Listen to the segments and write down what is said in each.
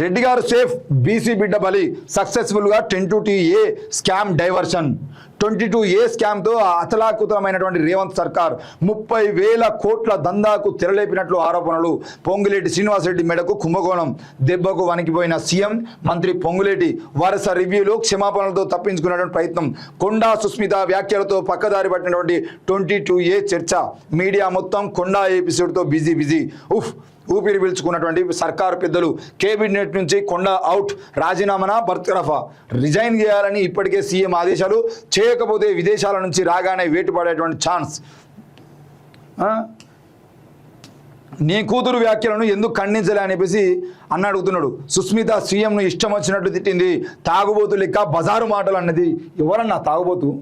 రెడ్డి గారు safe, BC బిడ్డ బలి, సక్సెస్ఫుల్గా 22A స్కామ్ డైవర్షన్. 22A స్కామ్తో అతలాకుతలమైనటువంటి రేవంత్ సర్కార్ 30,000 కోట్ల దందాకు తెరలేపినట్లు ఆరోపణలు. పొంగులేటి శ్రీనివాసరెడ్డి మెడకు కుంభకోణం, దెబ్బకు వణికిపోయిన సీఎం మంత్రి పొంగులేటి వరుస రివ్యూలు, క్షమాపణలతో తప్పించుకున్నటువంటి ప్రయత్నం. కొండా సుస్మిత వ్యాఖ్యలతో పక్కదారి పట్టినటువంటి 22A చర్చ. మీడియా మొత్తం కొండా ఎపిసోడ్తో బిజీ. ఊపిరి పీల్చుకున్నటువంటి సర్కారు పెద్దలు. కేబినెట్ నుంచి కొండ అవుట్, రాజీనామానా బర్తరఫా, రిజైన్ చేయాలని ఇప్పటికే సీఎం ఆదేశాలు. చేయకపోతే విదేశాల నుంచి రాగానే వేటుపడేటువంటి ఛాన్స్. నీ కూతురు వ్యాఖ్యలను ఎందుకు ఖండించలే అనిపేసి అన్న అడుగుతున్నాడు. సుస్మిత సీఎంను ఇష్టం వచ్చినట్టు తిట్టింది. తాగుబోతు లెక్క బజారు మాటలు అన్నది. ఎవరన్నా తాగుబోతు?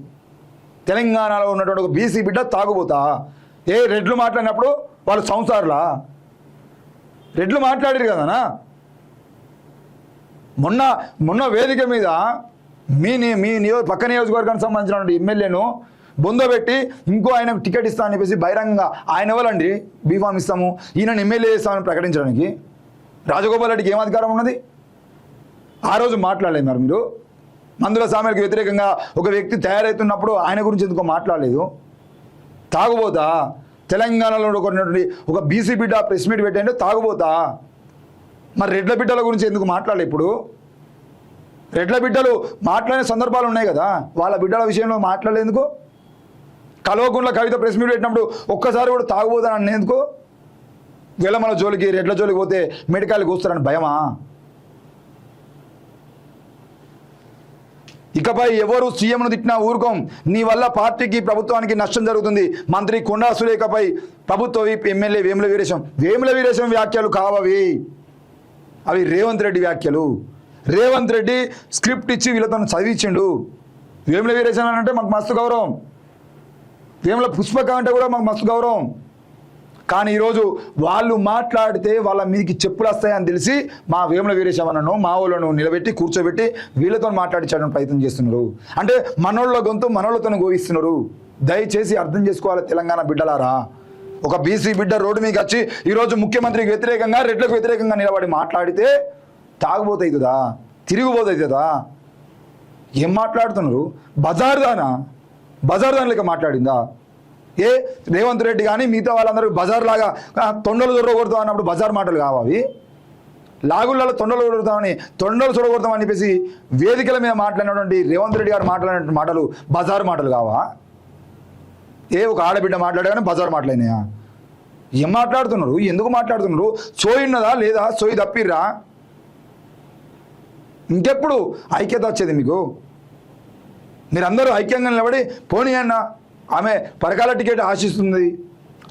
తెలంగాణలో ఉన్నటువంటి ఒక బీసీ బిడ్డ తాగుబోతా? రెడ్లు మాట్లాడినప్పుడు వాళ్ళు సంసారులా? రెడ్లు మాట్లాడారు కదనా. మొన్న వేదిక మీద మీ పక్క నియోజకవర్గానికి సంబంధించినటువంటి ఎమ్మెల్యేను బొందబెట్టి ఇంకో ఆయనకు టికెట్ ఇస్తా అని చెప్పేసి బహిరంగంగా, ఆయన ఎవరండి బీఫామ్ ఇస్తాము, ఈయనను ఎమ్మెల్యే ఇస్తామని ప్రకటించడానికి రాజగోపాల్ రెడ్డికి ఏం అధికారం ఉన్నది? ఆ రోజు మాట్లాడలేదు మరి మీరు. మందుల సామెలకు వ్యతిరేకంగా ఒక వ్యక్తి తయారవుతున్నప్పుడు ఆయన గురించి ఎందుకో మాట్లాడలేదు. తాగుబోతా? తెలంగాణలో ఒక బీసీ బిడ్డ ప్రెస్ మీట్ పెట్టండి, తాగుబోతా? మరి రెడ్ల బిడ్డల గురించి ఎందుకు మాట్లాడలేదు? ఇప్పుడు రెడ్ల బిడ్డలు మాట్లాడే సందర్భాలు ఉన్నాయి కదా, వాళ్ళ బిడ్డల విషయంలో మాట్లాడేందుకు? కల్వకుంట్ల కవిత ప్రెస్ మీట్ పెట్టినప్పుడు ఒక్కసారి కూడా తాగుబోతాను అనేందుకు? వెలమల జోలికి, రెడ్ల జోలికి పోతే మెడికల్కి వస్తారని భయమా? ఇకపై ఎవరు సీఎంను తిట్టినా ఊరుకోం. నీ వల్ల పార్టీకి, ప్రభుత్వానికి నష్టం జరుగుతుంది. మంత్రి కొండా సురేఖపై ప్రభుత్వ విప్ ఎమ్మెల్యే వేముల వీరేశం వ్యాఖ్యలు కావవి. అవి రేవంత్ రెడ్డి వ్యాఖ్యలు. రేవంత్ రెడ్డి స్క్రిప్ట్ ఇచ్చి వీళ్ళతో చదివించిండు. వేముల వీరేశం అంటే మాకు మస్తు గౌరవం, వేముల పుష్పక అంటే కూడా మాకు మస్తు గౌరవం. కానీ ఈరోజు వాళ్ళు మాట్లాడితే వాళ్ళ మీదకి చెప్పులు వస్తాయని తెలిసి మా వేముల వీరేశమన్నను, మా వాళ్ళను నిలబెట్టి కూర్చోబెట్టి వీళ్ళతో మాట్లాడించడానికి ప్రయత్నం చేస్తున్నారు. అంటే మనోళ్ళ గొంతు మనోళ్ళతో గోయిస్తున్నారు. దయచేసి అర్థం చేసుకోవాలి తెలంగాణ బిడ్డలారా. ఒక బీసీ బిడ్డ రోడ్డు మీకు వచ్చి ఈరోజు ముఖ్యమంత్రికి వ్యతిరేకంగా, రెడ్లకు వ్యతిరేకంగా నిలబడి మాట్లాడితే తాగుబోతవుతుందా? తిరిగిపోతుందా? ఏం మాట్లాడుతున్నారు? బజార్ దాని లెక్క మాట్లాడిందా? రేవంత్ రెడ్డి కానీ మిగతా వాళ్ళందరూ బజార్ లాగా తొండలు దొరకొడతాం అన్నప్పుడు బజార్ మాటలు కావాలి. లాగుళ్ళలో తొండలు చూడగొడతామని చెప్పేసి వేదికల మీద మాట్లాడినటువంటి రేవంత్ రెడ్డి గారు మాట్లాడిన మాటలు బజార్ మాటలు కావా? ఒక ఆడబిడ్డ మాట్లాడగానే బజార్ మాటలైనాయా? ఏం మాట్లాడుతున్నారు? ఎందుకు మాట్లాడుతున్నారు? సోయి ఉన్నదా లేదా? సోయి తప్పిర్రా? ఇంకెప్పుడు ఐక్యత వచ్చేది మీకు? మీరందరూ ఐక్యంగా నిలబడి పోనీ అన్న, ఆమె పరకాల టికెట్ ఆశిస్తుంది,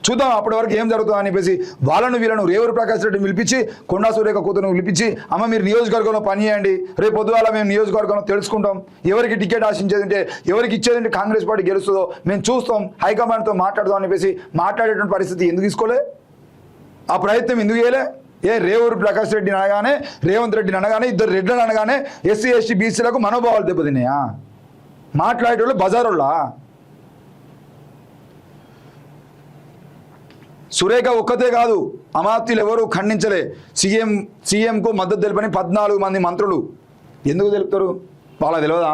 చూద్దాం అప్పటి వరకు ఏం జరుగుతుందో అని చెప్పేసి వాళ్ళను వీళ్ళను రేవూరు ప్రకాష్ రెడ్డిని పిలిపించి, కొండా సురేఖ కూతురును పిలిపించి, అమ్మ మీరు నియోజకవర్గంలో పని చేయండి, రేపు పొద్దుగాల మేము నియోజకవర్గంలో తెలుసుకుంటాం, ఎవరికి టికెట్ ఆశించేది ఉంటే, ఎవరికి ఇచ్చేది ఉంటే కాంగ్రెస్ పార్టీ గెలుస్తుందో మేము చూస్తాం, హైకమాండ్తో మాట్లాడదాం అని చెప్పేసి మాట్లాడేటువంటి పరిస్థితి ఎందుకు తీసుకోలే? ఆ ప్రయత్నం ఎందుకు చేయలే? రేవూరు ప్రకాష్ రెడ్డిని అనగానే, రేవంత్ రెడ్డిని అనగానే, ఇద్దరు రెడ్లను అనగానే ఎస్సీ ఎస్టీ బీసీలకు మనోభావాలు దెబ్బతిన్నాయా? మాట్లాడేటోళ్ళు బజారోళ్ళా? సురేఖ ఒక్కతే కాదు, అమాత్యులు ఎవరు ఖండించలే. సీఎంకు మద్దతు తెలిపని 14 మంది మంత్రులు. ఎందుకు తెలుపుతారు? వాళ్ళ తెలియదా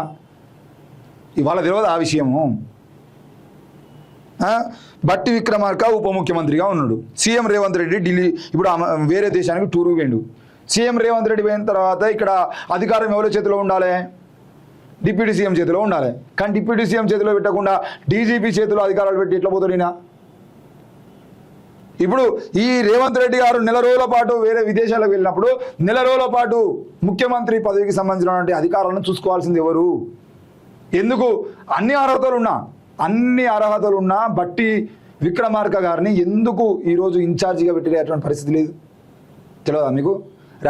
ఆ విషయము? బట్టి విక్రమార్క ఉప ముఖ్యమంత్రిగా ఉన్నాడు. సీఎం రేవంత్ రెడ్డి ఢిల్లీ ఇప్పుడు వేరే దేశానికి టూరు పోయిండు. సీఎం రేవంత్ రెడ్డి పోయిన తర్వాత ఇక్కడ అధికారం ఎవరి చేతిలో ఉండాలి? డిప్యూటీ సీఎం చేతిలో ఉండాలి. కానీ డిప్యూటీ సీఎం చేతిలో పెట్టకుండా డీజీపీ చేతిలో అధికారాలు పెట్టి ఎట్లా పోతాడు? ఇప్పుడు ఈ రేవంత్ రెడ్డి గారు నెల రోజుల పాటు వేరే విదేశాలకు వెళ్ళినప్పుడు నెల రోజుల పాటు ముఖ్యమంత్రి పదవికి సంబంధించినటువంటి అధికారాలను చూసుకోవాల్సింది ఎవరు? ఎందుకు? అన్ని అర్హతలున్నా బట్టి విక్రమార్క గారిని ఎందుకు ఈరోజు ఇన్ఛార్జిగా పెట్టేటువంటి పరిస్థితి లేదు? తెలియదా మీకు?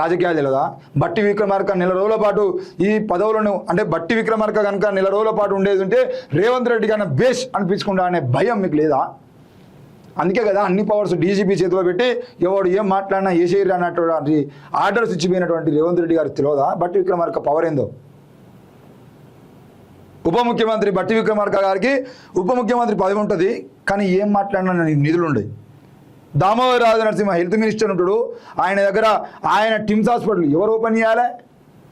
రాజకీయాలు తెలియదా? బట్టి విక్రమార్క నెల రోజుల పాటు ఈ పదవులను, అంటే బట్టి విక్రమార్క కనుక నెల రోజుల పాటు ఉండేది ఉంటే రేవంత్ రెడ్డి కన్నా బేష్ అనిపించుకుంటా అనే భయం మీకు లేదా? అందుకే కదా అన్ని పవర్స్ డీజీపీ చేతిలో పెట్టి ఎవడు ఏం మాట్లాడినా ఏ చేయరు అన్నటువంటి ఆర్డర్స్ ఇచ్చిపోయినటువంటి రేవంత్ రెడ్డి గారికి తెలియదా బట్టి విక్రమార్క పవర్ ఏందో? ఉప ముఖ్యమంత్రి బట్టి విక్రమార్క గారికి ఉప ముఖ్యమంత్రి పదవి ఉంటుంది, కానీ ఏం మాట్లాడినా నిధులు ఉండవు. దామోదర్ రాజ నరసింహ హెల్త్ మినిస్టర్ ఉంటాడు, ఆయన దగ్గర ఆయన టిమ్స్ హాస్పిటల్ ఎవరు ఓపెన్ చేయాలి?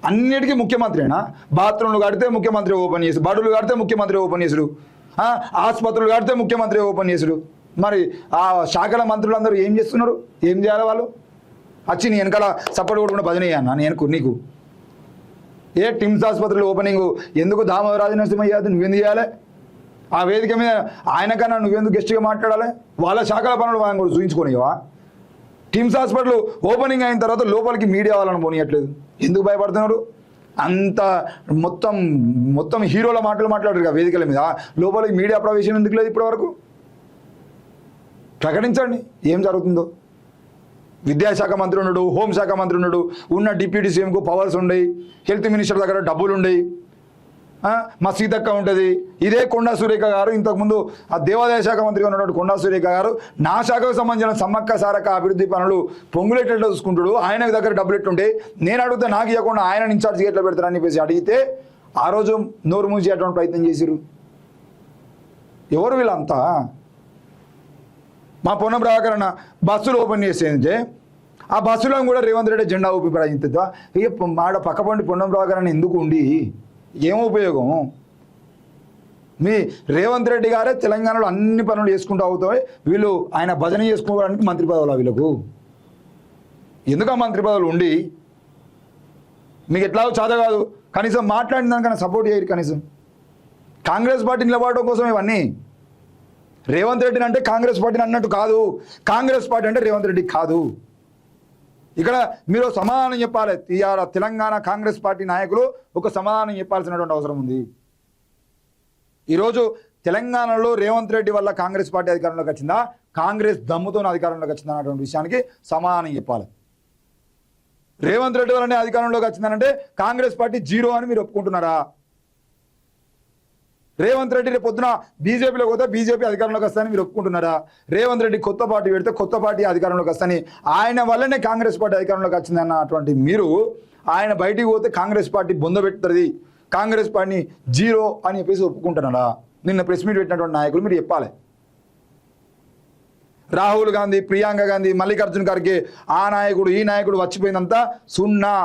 అన్నిటికీ ముఖ్యమంత్రినా? బాత్రూమ్లు కడితే ముఖ్యమంత్రి ఓపెన్ చేసుడు, బడులు కడితే ముఖ్యమంత్రి ఓపెన్ చేసుడు, ఆసుపత్రులు కడితే ముఖ్యమంత్రి ఓపెన్ చేసుడు. మరి ఆ శాఖల మంత్రులందరూ ఏం చేస్తున్నారు? ఏం చేయాలి వాళ్ళు? వచ్చి నీ వెనకాల సపోర్ట్ కొట్టుకుంటే భజన అయ్యాను నేను నీకు. ఏ టిమ్స్ ఆసుపత్రులు ఓపెనింగ్ ఎందుకు దామోదర్ రాజ నరసింహ యాదవ్ నువ్వెందుకు చేయాలి? ఆ వేదిక మీద ఆయన కన్నా నువ్వెందుకు గెస్ట్గా మాట్లాడాలి? వాళ్ళ శాఖల పనులు ఆయన కూడా చూపించుకోనివా? టిమ్స్ హాస్పిటల్ ఓపెనింగ్ అయిన తర్వాత లోపలికి మీడియా వాళ్ళని పోనీయట్లేదు, ఎందుకు భయపడుతున్నారు? అంత మొత్తం మొత్తం హీరోల మాటలు మాట్లాడారు వేదికల మీద, లోపలికి మీడియా ప్రవేశం ఎందుకు లేదు ఇప్పటి వరకు? ప్రకటించండి ఏం జరుగుతుందో. విద్యాశాఖ మంత్రి ఉన్నాడు, హోంశాఖ మంత్రి ఉన్నాడు, ఉన్న డిప్యూటీ సీఎంకు పవర్స్ ఉండయి, హెల్త్ మినిస్టర్ దగ్గర డబ్బులు ఉండయి, మా సీతక్క ఉంటుంది. ఇదే కొండా సురేఖ గారు ఇంతకుముందు ఆ దేవాదాయ శాఖ మంత్రిగా ఉన్నటువంటి కొండా సురేఖ గారు నా శాఖకు సంబంధించిన సమ్మక్క సారక్క అభివృద్ధి పనులు పొంగులేటట్లు చూసుకుంటాడు, ఆయన దగ్గర డబ్బులు ఎట్టుంటే నేను అడిగితే నాకు ఇవ్వకుండా ఆయన ఇన్ఛార్జ్ ఎట్లా పెడతారని చెప్పేసి అడిగితే ఆ రోజు నోరు మూసేటువంటి ప్రయత్నం చేసిరు. ఎవరు వీళ్ళంతా? మా పొన్నం ప్రభాకరణ బస్సులు ఓపెన్ చేసేంటే ఆ బస్సులో కూడా రేవంత్ రెడ్డి జెండా ఊపి ప్రయత్నిద్దా? ఇక మాడ పక్కపండి పొన్నం ప్రభాకరణ ఎందుకు ఉండి ఏం ఉపయోగం? మీ రేవంత్ రెడ్డి గారే తెలంగాణలో అన్ని పనులు చేసుకుంటూ అవుతాయి, వీళ్ళు ఆయన భజన చేసుకోవడానికి మంత్రి పదవులు వీళ్ళకు ఎందుకు? ఆ మంత్రి పదవులు ఉండి మీకు ఎట్లాగో చాద కాదు, కనీసం మాట్లాడిన దానికన్నా సపోర్ట్ చేయరు. కనీసం కాంగ్రెస్ పార్టీ నిలబడడం కోసం ఇవన్నీ. రేవంత్ రెడ్డిని అంటే కాంగ్రెస్ పార్టీని అన్నట్టు కాదు, కాంగ్రెస్ పార్టీ అంటే రేవంత్ రెడ్డి కాదు. ఇక్కడ మీరు సమాధానం చెప్పాలి. తెలంగాణ కాంగ్రెస్ పార్టీ నాయకులు ఒక సమాధానం చెప్పాల్సినటువంటి అవసరం ఉంది. ఈరోజు తెలంగాణలో రేవంత్ రెడ్డి వల్ల కాంగ్రెస్ పార్టీ అధికారంలోకి వచ్చిందా, కాంగ్రెస్ దమ్ముతో అధికారంలోకి వచ్చిందా అన్నటువంటి విషయానికి సమాధానం చెప్పాలి. రేవంత్ రెడ్డి వల్లనే అధికారంలోకి వచ్చిందనంటే కాంగ్రెస్ పార్టీ జీరో అని మీరు ఒప్పుకుంటున్నారా? రేవంత్ రెడ్డి రేపు పొద్దున బీజేపీలోకి పోతే బీజేపీ అధికారంలోకి వస్తాయని మీరు ఒప్పుకుంటున్నారా? రేవంత్ రెడ్డి కొత్త పార్టీ పెడితే కొత్త పార్టీ అధికారంలోకి వస్తాయని, ఆయన వల్లనే కాంగ్రెస్ పార్టీ అధికారంలోకి వచ్చింది అన్నటువంటి మీరు ఆయన బయటికి పోతే కాంగ్రెస్ పార్టీ బొందబెట్టుతుంది, కాంగ్రెస్ పార్టీని జీరో అని చెప్పేసి ఒప్పుకుంటున్నారా? నిన్న ప్రెస్ మీట్ పెట్టినటువంటి నాయకులు మీరు చెప్పాలి. రాహుల్ గాంధీ, ప్రియాంక గాంధీ, మల్లికార్జున్ ఖర్గే, ఆ నాయకుడు ఈ నాయకుడు వచ్చిపోయిందంతా సున్నా,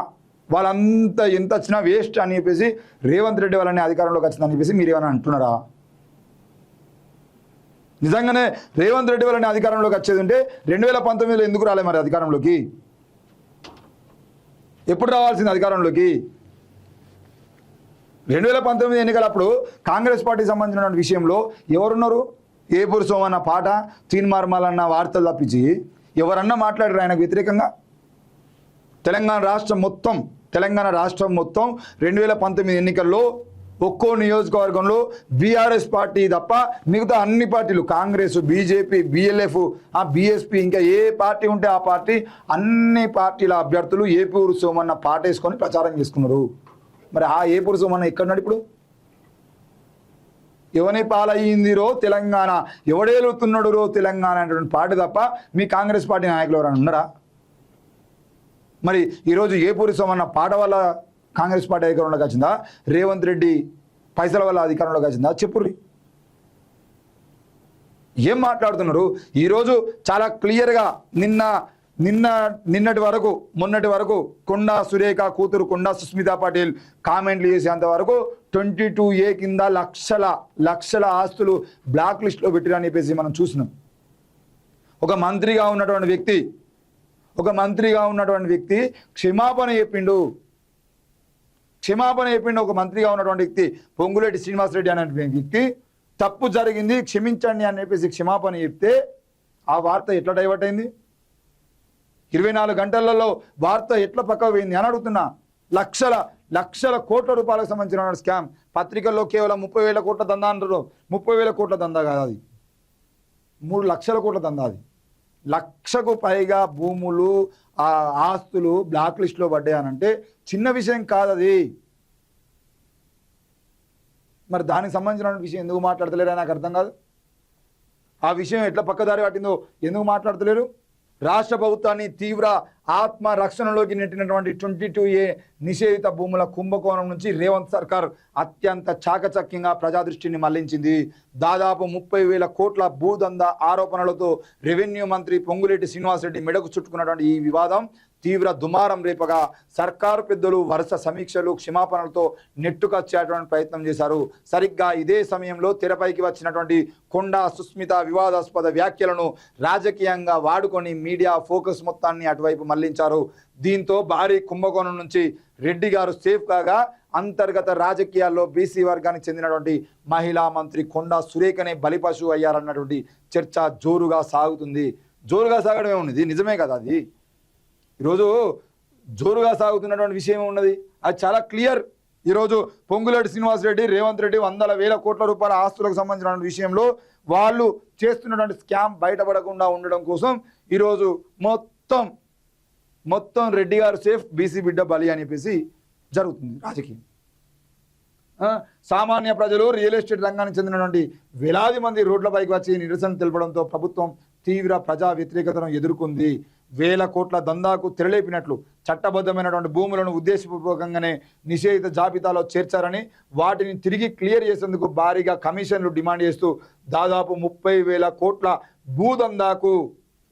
వాళ్ళంతా ఎంత వచ్చినా వేస్ట్ అని చెప్పేసి రేవంత్ రెడ్డి వాళ్ళని అధికారంలోకి వచ్చిందని చెప్పేసి మీరు ఏమైనా అంటున్నారా? నిజంగానే రేవంత్ రెడ్డి వాళ్ళని అధికారంలోకి వచ్చేది ఉంటే 2019లో ఎందుకు రాలే మరి అధికారంలోకి? ఎప్పుడు రావాల్సింది అధికారంలోకి? 2019 ఎన్నికలప్పుడు కాంగ్రెస్ పార్టీకి సంబంధించిన విషయంలో ఎవరున్నారు? ఏపూరు సోమన్న పాట, తీన్మార్మలన్న వార్తలు తప్పించి ఎవరన్నా మాట్లాడారు ఆయనకు వ్యతిరేకంగా? తెలంగాణ రాష్ట్రం మొత్తం 2019 ఎన్నికల్లో ఒక్కో నియోజకవర్గంలో బీఆర్ఎస్ పార్టీ తప్ప మిగతా అన్ని పార్టీలు కాంగ్రెస్, బీజేపీ, బిఎల్ఎఫ్, బీఎస్పీ, ఇంకా ఏ పార్టీ ఉంటే ఆ పార్టీ అన్ని పార్టీల అభ్యర్థులు ఏపూరు సోమన్న పాట వేసుకొని ప్రచారం చేసుకున్నారు. మరి ఆ ఏపూరు సోమన్న ఎక్కడున్నాడు ఇప్పుడు? ఎవని పాలయ్యిందిరో తెలంగాణ, ఎవడేలుతున్నాడు రో తెలంగాణ అనేటువంటి పాట తప్ప మీ కాంగ్రెస్ పార్టీ నాయకులు ఎవరైనా ఉన్నారా? మరి ఈరోజు ఏపూరి సోమన్న పాట వల్ల కాంగ్రెస్ పార్టీ అధికారంలోకి వచ్చిందా, రేవంత్ రెడ్డి పైసల వల్ల అధికారంలోకి వచ్చిందా? చెప్పుర్రి. ఏం మాట్లాడుతున్నారు? ఈరోజు చాలా క్లియర్గా నిన్నటి వరకు మొన్నటి వరకు కొండా సురేఖ కూతురు కొండా సుస్మితా పాటిల్ కామెంట్లు చేసేంత వరకు 22A కింద లక్షల ఆస్తులు బ్లాక్ లిస్ట్లో పెట్టిరని చెప్పేసి మనం చూసినాం. ఒక మంత్రిగా ఉన్నటువంటి వ్యక్తి క్షమాపణ చెప్పిండు. ఒక మంత్రిగా ఉన్నటువంటి వ్యక్తి పొంగులేటి శ్రీనివాసరెడ్డి అనే వ్యక్తి తప్పు జరిగింది క్షమించండి అని చెప్పేసి క్షమాపణ చెప్తే ఆ వార్త ఎట్లా డైవర్ట్ అయింది? 24 గంటలలో వార్త ఎట్లా పక్కకు పోయింది అని అడుగుతున్నా. లక్షల కోట్ల రూపాయలకు సంబంధించిన స్కామ్. పత్రికల్లో కేవలం 30,000 కోట్ల దందా అంటారు. 30,000 కోట్ల దందా కాదు అది, 3 లక్షల కోట్ల దందా అది. 1,00,000కు పైగా భూములు, ఆస్తులు బ్లాక్ లిస్ట్లో పడ్డాయనంటే చిన్న విషయం కాదు అది. మరి దానికి సంబంధించిన విషయం ఎందుకు మాట్లాడతలేరు నాకు అర్థం కాదు. ఆ విషయం ఎట్లా పక్కదారి పట్టిందో ఎందుకు మాట్లాడతలేరు? రాష్ట్ర ప్రభుత్వాన్ని తీవ్ర ఆత్మరక్షణలోకి నెట్టినటువంటి 22A నిషేధిత భూముల కుంభకోణం నుంచి రేవంత్ సర్కార్ అత్యంత చాకచక్యంగా ప్రజా దృష్టిని మళ్లించింది. దాదాపు 30,000 కోట్ల భూదందా ఆరోపణలతో రెవెన్యూ మంత్రి పొంగులేటి శ్రీనివాసరెడ్డి మెడకు చుట్టుకున్నటువంటి ఈ వివాదం తీవ్ర దుమారం రేపగా సర్కారు పెద్దలు వరుస సమీక్షలు క్షమాపణలతో నెట్టుకొచ్చేటువంటి ప్రయత్నం చేశారు. సరిగ్గా ఇదే సమయంలో తెరపైకి వచ్చినటువంటి కొండా సుస్మిత వివాదాస్పద వ్యాఖ్యలను రాజకీయంగా వాడుకొని మీడియా ఫోకస్ మొత్తాన్ని అటువైపు మళ్లించారు. దీంతో భారీ కుంభకోణం నుంచి రెడ్డి గారు సేఫ్ కాగా అంతర్గత రాజకీయాల్లో బీసీ వర్గానికి చెందినటువంటి మహిళా మంత్రి కొండా సురేఖనే బలిపశువు అయ్యారన్నటువంటి చర్చ జోరుగా సాగుతుంది. జోరుగా సాగడమే ఉన్నది, నిజమే కదా అది. ఈరోజు జోరుగా సాగుతున్నటువంటి విషయం ఉన్నది, అది చాలా క్లియర్. ఈరోజు పొంగులేటి శ్రీనివాసరెడ్డి రేవంత్ రెడ్డి 100,000 కోట్ల రూపాయల ఆస్తులకు సంబంధించిన విషయంలో వాళ్ళు చేస్తున్నటువంటి స్కామ్ బయటపడకుండా ఉండడం కోసం ఈరోజు మొత్తం రెడ్డి గారు సేఫ్, బీసీ బిడ్డ బలి అని చెప్పేసి జరుగుతుంది రాజకీయం. సామాన్య ప్రజలు రియల్ ఎస్టేట్ రంగానికి చెందినటువంటి వేలాది మంది రోడ్లపైకి వచ్చి నిరసన తెలపడంతో ప్రభుత్వం తీవ్ర ప్రజా వ్యతిరేకతను ఎదుర్కొంది. 1,000 కోట్ల దందాకు తెరలేపినట్లు చట్టబద్ధమైనటువంటి భూములను ఉద్దేశపూర్వకంగానే నిషేధిత జాబితాలో చేర్చారని, వాటిని తిరిగి క్లియర్ చేసేందుకు భారీగా కమిషన్లు డిమాండ్ చేస్తూ దాదాపు 30,000 కోట్ల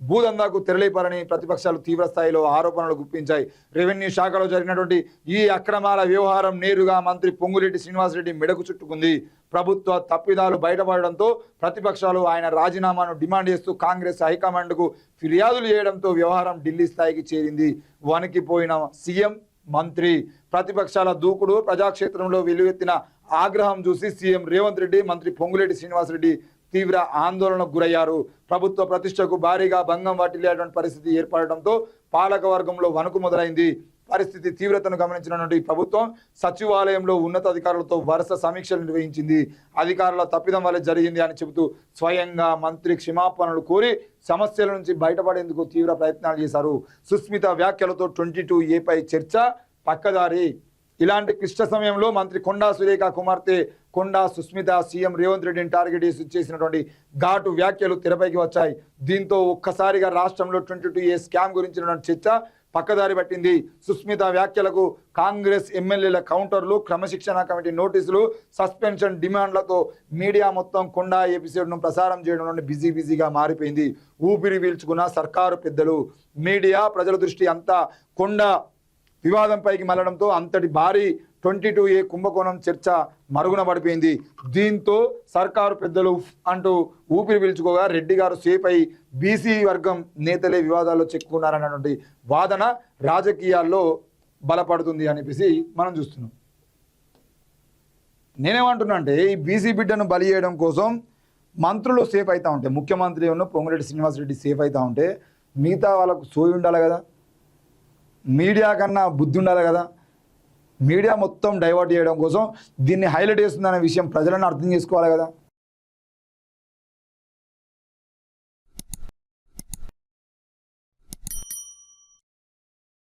భూదందాకు తెరలేపారని ప్రతిపక్షాలు తీవ్ర స్థాయిలో ఆరోపణలు గుప్పించాయి. రెవెన్యూ శాఖలో జరిగినటువంటి ఈ అక్రమాల వ్యవహారం నేరుగా మంత్రి పొంగులేటి శ్రీనివాసరెడ్డి మెడకు చుట్టుకుంది. ప్రభుత్వ తప్పిదాలు బయటపడడంతో ప్రతిపక్షాలు ఆయన రాజీనామాను డిమాండ్ చేస్తూ కాంగ్రెస్ హైకమాండ్కు ఫిర్యాదులు చేయడంతో వ్యవహారం ఢిల్లీ స్థాయికి చేరింది. వణికిపోయిన సీఎం, మంత్రి, ప్రతిపక్షాల దూకుడు, ప్రజాక్షేత్రంలో వెలువెత్తిన ఆగ్రహం చూసి సీఎం రేవంత్ రెడ్డి, మంత్రి పొంగులేటి శ్రీనివాసరెడ్డి తీవ్ర ఆందోళనకు గురయ్యారు. ప్రభుత్వ ప్రతిష్టకు భారీగా భంగం వాటిల్లేటువంటి పరిస్థితి ఏర్పడడంతో పాలక వర్గంలో వణుకు మొదలైంది. పరిస్థితి తీవ్రతను గమనించినటువంటి ప్రభుత్వం సచివాలయంలో ఉన్నతాధికారులతో వరుస సమీక్షలు నిర్వహించింది. అధికారుల తప్పిదం వల్ల జరిగింది అని చెబుతూ స్వయంగా మంత్రి క్షమాపణలు కోరి సమస్యల నుంచి బయటపడేందుకు తీవ్ర ప్రయత్నాలు చేశారు. సుస్మిత వ్యాఖ్యలతో 22A పై చర్చ పక్కదారి. ఇలాంటి క్లిష్ట సమయంలో మంత్రి కొండా సురేఖ కుమార్తె కొండా సుస్మిత సీఎం రేవంత్ రెడ్డిని టార్గెట్ చేసినటువంటి ఘాటు వ్యాఖ్యలు తెరపైకి వచ్చాయి. దీంతో ఒక్కసారిగా రాష్ట్రంలో 22A స్కామ్ గురించిన చర్చ పక్కదారి పట్టింది. సుస్మిత వ్యాఖ్యలకు కాంగ్రెస్ ఎమ్మెల్యేల కౌంటర్లు, క్రమశిక్షణ కమిటీ నోటీసులు, సస్పెన్షన్ డిమాండ్లతో మీడియా మొత్తం కొండా ఎపిసోడ్ను ప్రసారం చేయడంలో బిజీగా మారిపోయింది. ఊపిరి పీల్చుకున్న సర్కారు పెద్దలు, మీడియా, ప్రజల దృష్టి అంతా కొండా వివాదంపైకి మళ్లడంతో అంతటి భారీ 22A కుంభకోణం చర్చ మరుగున పడిపోయింది. దీంతో సర్కారు పెద్దలు అంటూ ఊపిరి పీల్చుకోగా రెడ్డి గారు సేఫ్ అయి బీసీ వర్గం నేతలే వివాదాల్లో చిక్కుకున్నారన్నటువంటి వాదన రాజకీయాల్లో బలపడుతుంది అనిపిసి మనం చూస్తున్నాం. నేనేమంటున్నా అంటే ఈ బీసీ బిడ్డను బలి చేయడం కోసం మంత్రులు సేఫ్ అవుతా ఉంటే, ముఖ్యమంత్రి ఉన్న పొంగులేటి శ్రీనివాసరెడ్డి సేఫ్ అవుతా ఉంటే మిగతా వాళ్ళకు సోయి ఉండాలి కదా, మీడియా కన్నా బుద్ధి ఉండాలి కదా. మీడియా మొత్తం డైవర్ట్ చేయడం కోసం దీన్ని హైలైట్ చేస్తుందనే విషయం ప్రజలను అర్థం చేసుకోవాలి కదా.